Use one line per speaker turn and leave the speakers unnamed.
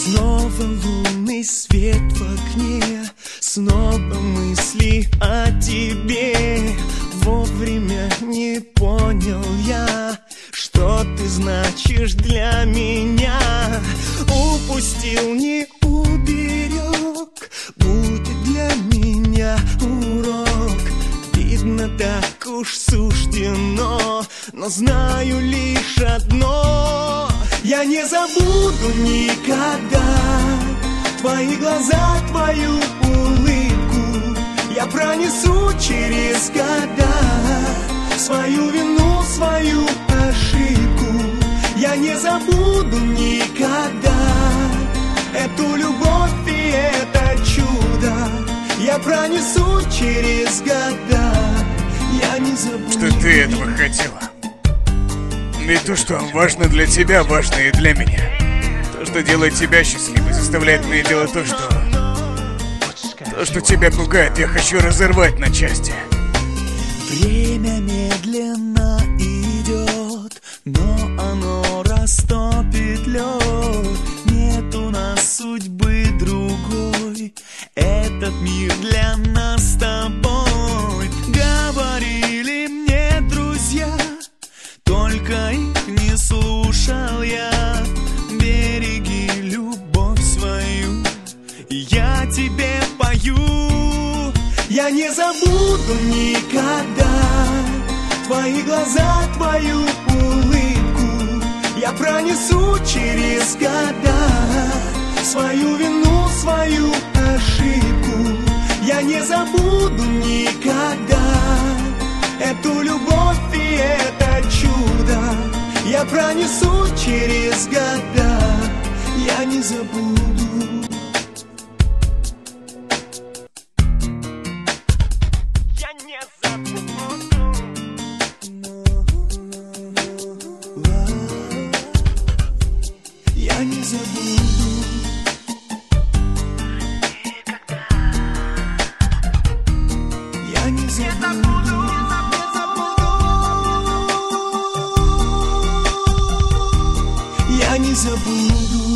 Снова лунный свет в окне, снова мысли о тебе. Вовремя не понял я, что ты значишь для меня. Упустил, не уберег, будет для меня урок. Видно, так уж суждено, но знаю лишь одно: я не забуду никогда твои глаза, твою улыбку. Я пронесу через года свою вину, свою ошибку. Я не забуду никогда эту любовь и это чудо. Я пронесу через года, я не забуду.
Что ты этого хотела? Ведь то, что важно для тебя, важно и для меня. То, что делает тебя счастливой, заставляет меня делать то, что тебя пугает, я хочу разорвать на части.
Время медленно идет, но оно растопит лед. Нет у нас судьбы другой, этот мир для нас с тобой. Говорили мне друзья, только их не слушал я. Береги любовь свою, я тебе пою. Я не забуду никогда твои глаза, твою улыбку. Я пронесу через года свою вину, свою ошибку. Я не забуду никогда эту любовь и это чудо. Я пронесу через года, я не забуду. Я не забуду. Я не забуду. Я не забуду.